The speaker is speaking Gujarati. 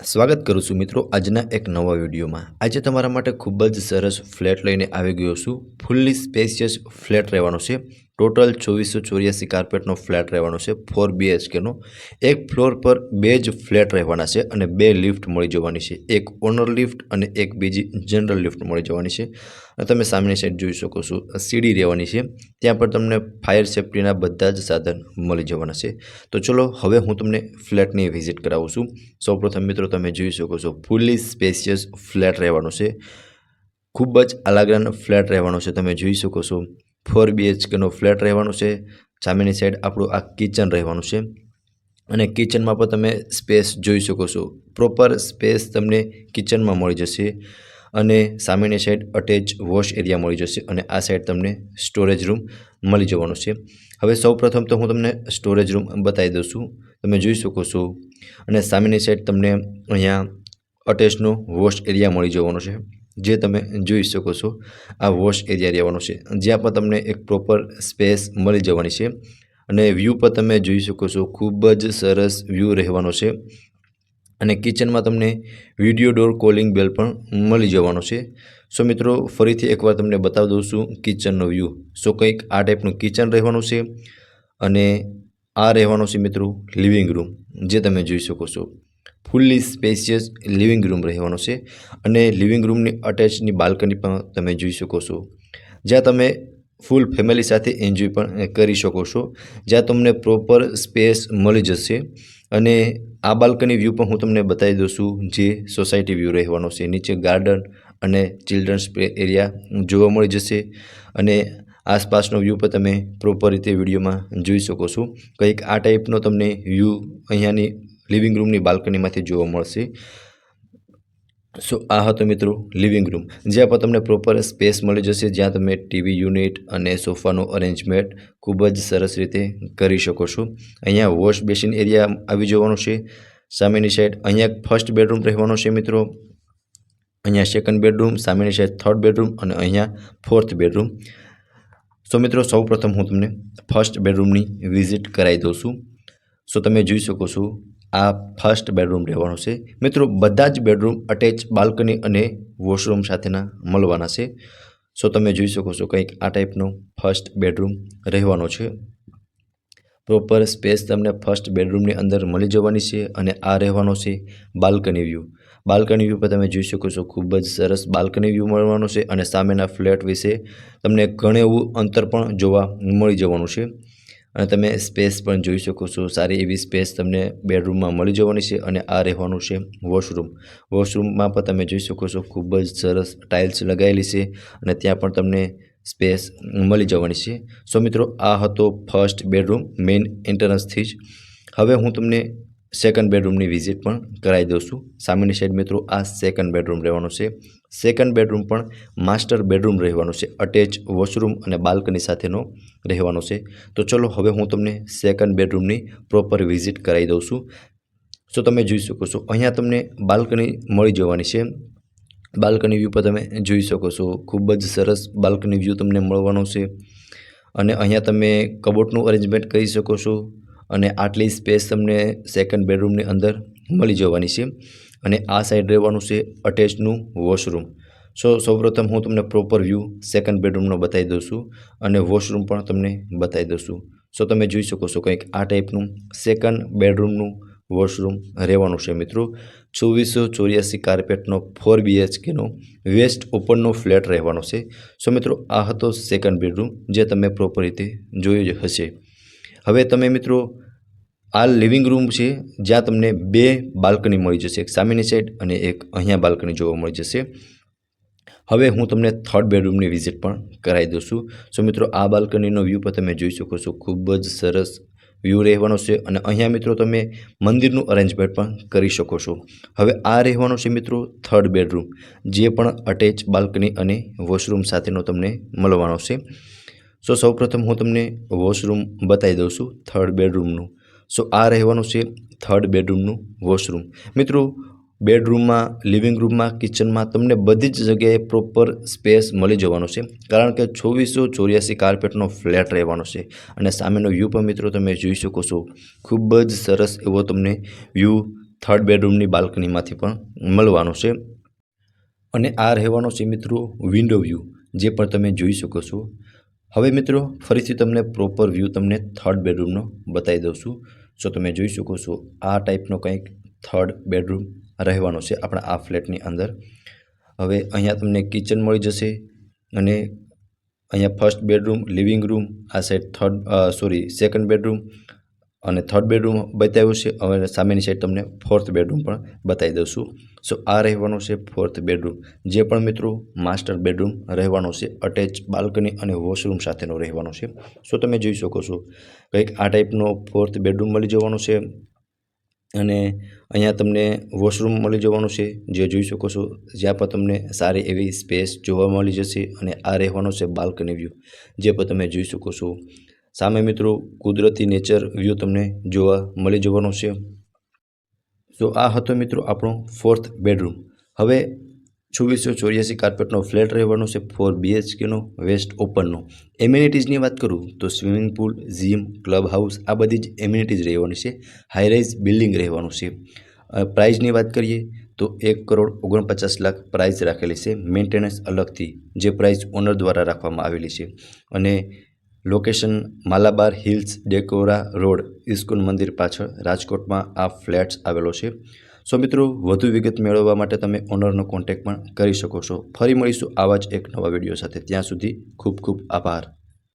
સ્વાગત કરું છું મિત્રો આજના એક નવા વિડીયોમાં। આજે તમારા માટે ખૂબ જ સરસ ફ્લેટ લઈને આવી ગયો છું। ફૂલ્લી સ્પેશિયસ ફ્લેટ રહેવાનો છે। ટોટલ 2484 કાર્પેટનો ફ્લેટ રહેવાનો છે 4 BHK નો। એક ફ્લોર પર બે જ ફ્લેટ રહેવાના છે અને બે લિફ્ટ મળી જવાની છે। એક ઓનર લિફ્ટ અને એક બીજી જનરલ લિફ્ટ મળી જવાની છે। અને તમે સામેની સાઈડ જોઈ શકો છો સીડી રહેવાની છે। ત્યાં પર તમને ફાયર સેફ્ટીના બધા જ સાધન મળી જવાના છે। તો ચલો હવે હું તમને ફ્લેટની વિઝિટ કરાવું છું। સૌપ્રથમ મિત્રો તમે જોઈ શકો છો ફૂલ્લી સ્પેશિયસ ફ્લેટ રહેવાનો છે। ખૂબ જ આલાગ્રાન ફ્લેટ રહેવાનો છે। તમે જોઈ શકો છો 4 BHK નો ફ્લેટ રહેવાનો છે। સામેની સાઈડ આપણું આ કિચન રહેવાનું છે અને કિચનમાં પણ તમે સ્પેસ જોઈ શકો છો। પ્રોપર સ્પેસ તમને કિચનમાં મળી જશે અને સામેની સાઈડ અટેચ વોશ એરિયા મળી જશે અને આ સાઈડ તમને સ્ટોરેજ રૂમ મળી જવાનો છે। હવે સૌપ્રથમ તો હું તમને સ્ટોરેજ રૂમ બતાવી દઉં છું। તમે જોઈ શકો છો અને સામેની સાઈડ તમને અહીંયા અટેચનો વોશ એરિયા મળી જવાનો છે જે તમે જોઈ શકો છો। આ વોશ એરિયા રહેવાનો છે જ્યાં પણ તમને એક પ્રોપર સ્પેસ મળી જવાની છે અને વ્યૂ પર તમે જોઈ શકો છો ખૂબ જ સરસ વ્યૂ રહેવાનો છે અને કિચનમાં તમને વિડીયો ડોર કોલિંગ બેલ પણ મળી જવાનો છે। સો મિત્રો ફરીથી એકવાર તમને બતાવી દઉં છું કિચનનો વ્યૂ। સો કંઈક આ ટાઈપનું કિચન રહેવાનું છે અને આ રહેવાનો છે મિત્રો લિવિંગ રૂમ જે તમે જોઈ શકો છો। ફૂલ્લી સ્પેશિયસ લિવિંગ રૂમ રહેવાનો છે અને લિવિંગ રૂમની અટેચની બાલ્કની પણ તમે જોઈ શકો છો જ્યાં તમે ફૂલ ફેમિલી સાથે એન્જોય પણ કરી શકો છો। જ્યાં તમને પ્રોપર સ્પેસ મળી જશે અને આ બાલ્કની વ્યૂ પણ હું તમને બતાવી દઉં છું જે સોસાયટી વ્યૂ રહેવાનો છે। નીચે ગાર્ડન અને ચિલ્ડ્રન્સ પ્લે એરિયા જોવા મળી જશે અને આસપાસનો વ્યૂ પણ તમે પ્રોપર રીતે વિડીયોમાં જોઈ શકો છો। કંઈક આ ટાઈપનો તમને વ્યૂ અહીંયાની લિવિંગ રૂમની બાલ્કનીમાંથી જોવા મળશે। સો આ હતો મિત્રો લિવિંગ રૂમ જ્યાં પણ તમને પ્રોપર સ્પેસ મળી જશે જ્યાં તમે ટીવી યુનિટ અને સોફાનો અરેન્જમેન્ટ ખૂબ જ સરસ રીતે કરી શકો છો। અહીંયા વોશ બેસિન એરિયા આવી જવાનો છે। સામેની સાઈડ અહીંયા ફર્સ્ટ બેડરૂમ રહેવાનો છે મિત્રો। અહીંયા સેકન્ડ બેડરૂમ, સામેની સાઈડ થર્ડ બેડરૂમ અને અહીંયા ફોર્થ બેડરૂમ। સો મિત્રો સૌપ્રથમ હું તમને ફર્સ્ટ બેડરૂમની વિઝિટ કરાવી દઉં છું। સો તમે જોઈ શકો છો આ ફર્સ્ટ બેડરૂમ રહેવાનો છે મિત્રો। બધા જ બેડરૂમ અટેચ બાલ્કની અને વોશરૂમ સાથેના મળવાના છે। સો તમે જોઈ શકો છો કંઈક આ ટાઈપનો ફર્સ્ટ બેડરૂમ રહેવાનો છે। પ્રોપર સ્પેસ તમને ફર્સ્ટ બેડરૂમની અંદર મળી જવાની છે અને આ રહેવાનો છે બાલ્કની વ્યૂ। બાલ્કની વ્યૂ પર તમે જોઈ શકો છો ખૂબ જ સરસ બાલ્કની વ્યૂ મળવાનો છે અને સામેના ફ્લેટ વિશે તમને ઘણું એવું અંતર પણ જોવા મળી જવાનું છે અને તમે સ્પેસ પણ જોઈ શકો છો। સારી એવી સ્પેસ તમને બેડરૂમમાં મળી જવાની છે અને આ રહેવાનું છે વોશરૂમ। વોશરૂમમાં પણ તમે જોઈ શકો છો ખૂબ જ સરસ ટાઇલ્સ લગાવેલી છે અને ત્યાં પણ તમને સ્પેસ મળી જવાની છે। સો મિત્રો આ હતો ફર્સ્ટ બેડરૂમ મેઇન એન્ટ્રન્સથી જ। હવે હું તમને સેકન્ડ બેડરૂમની વિઝિટ પણ કરાવી દઉં છું। સામેની સાઈડ મિત્રો આ સેકન્ડ બેડરૂમ રહેવાનો છે। સેકન્ડ બેડરૂમ પણ માસ્ટર બેડરૂમ રહેવાનો છે। અટેચ વોશરૂમ અને બાલ્કની સાથેનો રહેવાનો છે। તો ચલો હવે હું તમને સેકન્ડ બેડરૂમની પ્રોપર વિઝિટ કરાવી દઉં છું। સો તમે જોઈ શકો છો અહીંયા તમને બાલ્કની મળી જવાની છે। બાલ્કની વ્યૂ પર તમે જોઈ શકો છો ખૂબ જ સરસ બાલ્કની વ્યૂ તમને મળવાનો છે અને અહીંયા તમે કબોર્ડનું અરેન્જમેન્ટ કરી શકો છો અને આટલી સ્પેસ તમને સેકન્ડ બેડરૂમની અંદર મળી જવાની છે અને આ સાઈડ રહેવાનું છે અટેચનું વોશરૂમ। સો સૌપ્રથમ હું તમને પ્રોપર વ્યૂ સેકન્ડ બેડરૂમનો બતાવી દઉં છું અને વોશરૂમ પણ તમને બતાવી દઉં છું। સો તમે જોઈ શકો છો કંઈક આ ટાઈપનું સેકન્ડ બેડરૂમનું વોશરૂમ રહેવાનું છે મિત્રો। 2484 કાર્પેટનો 4 BHK નો વેસ્ટ ઓપનનો ફ્લેટ રહેવાનો છે। સો મિત્રો આ હતો સેકન્ડ બેડરૂમ જે તમે પ્રોપર રીતે જોયું જ હશે। હવે તમે મિત્રો આ લિવિંગ રૂમ છે જ્યાં તમને બે બાલ્કની મળી જશે, એક સામેની સાઈડ અને એક અહીંયા બાલ્કની જોવા મળી જશે। હવે હું તમને થર્ડ બેડરૂમની વિઝિટ પણ કરાવી દઉં છું। સો મિત્રો આ બાલ્કનીનો વ્યૂ પણ તમે જોઈ શકો છો ખૂબ જ સરસ વ્યૂ રહેવાનો છે અને અહીંયા મિત્રો તમે મંદિરનું અરેન્જમેન્ટ પણ કરી શકો છો। હવે આ રહેવાનો છે મિત્રો થર્ડ બેડરૂમ જે પણ અટેચ બાલ્કની અને વોશરૂમ સાથેનો તમને મળવાનો છે। સો સૌપ્રથમ હું તમને વોશરૂમ બતાવી દઉં છું થર્ડ બેડરૂમનું। સો આ રહેવાનું છે થર્ડ બેડરૂમનું વોશરૂમ। મિત્રો બેડરૂમમાં, લિવિંગ રૂમમાં, કિચનમાં તમને બધી જ જગ્યાએ પ્રોપર સ્પેસ મળી જવાનો છે કારણ કે 2484 કાર્પેટનો ફ્લેટ રહેવાનો છે અને સામેનો વ્યૂ પણ મિત્રો તમે જોઈ શકો છો ખૂબ જ સરસ એવો તમને વ્યૂ થર્ડ બેડરૂમની બાલ્કનીમાંથી પણ મળવાનો છે અને આ રહેવાનો છે મિત્રો વિન્ડો વ્યૂ, જે પણ તમે જોઈ શકો છો. હવે મિત્રો ફરીથી તમને પ્રોપર વ્યૂ તમને થર્ડ બેડરૂમનો બતાવી દઉં છું. સો તમે જોઈ શકો છો આ ટાઈપનો કંઈક થર્ડ બેડરૂમ રહેવાનો છે આપણા આ ફ્લેટની અંદર. હવે અહીંયા તમને કિચન મળી જશે અને અહીંયા ફર્સ્ટ બેડરૂમ, લિવિંગ રૂમ, આ સાઈડ સેકન્ડ બેડરૂમ અને થર્ડ બેડરૂમ બતાવ્યું છે. હવે સામેની સાઈડ તમને ફોર્થ બેડરૂમ પણ બતાવી દઉં છું. સો આ રહેવાનો છે ફોર્થ બેડરૂમ, જે પણ મિત્રો માસ્ટર બેડરૂમ રહેવાનો છે, અટેચ બાલ્કની અને વોશરૂમ સાથેનો રહેવાનો છે. સો તમે જોઈ શકો છો કંઈક આ ટાઈપનો ફોર્થ બેડરૂમ મળી જવાનો છે અને અહીંયા તમને વોશરૂમ મળી જવાનું છે, જે જોઈ શકો છો, જ્યાં પણ તમને સારી એવી સ્પેસ જોવા મળી જશે. અને આ રહેવાનો છે બાલ્કની વ્યૂ, જે પણ તમે જોઈ શકો છો. સામે મિત્રો કુદરતી નેચર વ્યૂ તમને જોવા મળી જવાનો છે. સો આ હતો મિત્રો આપણો ફોર્થ બેડરૂમ. હવે 2484 કાર્પેટનો ફ્લેટ રહેવાનો છે 4 BHKનો, વેસ્ટ ઓપનનો. એમ્યુનિટીઝની વાત કરું તો swimming pool, gym, club house, આ બધી જ એમ્યુનિટીઝ રહેવાની છે. હાઈરાઇઝ બિલ્ડિંગ રહેવાનું છે. પ્રાઇઝની વાત કરીએ તો 1,49,00,000 પ્રાઇઝ રાખેલી છે, મેન્ટેનન્સ અલગથી, જે પ્રાઇઝ ઓનર દ્વારા રાખવામાં આવેલી છે. અને location Malabar hills, Decora road, ISKCON મંદિર પાછળ, રાજકોટમાં આ ફ્લેટ્સ આવેલો છે. સો મિત્રો વધુ વિગત મેળવવા માટે તમે ઓનરનો કોન્ટેક્ટ પણ કરી શકો છો. ફરી મળીશું આવા જ એક નવા વિડીયો સાથે. ત્યાં સુધી ખૂબ ખૂબ આભાર.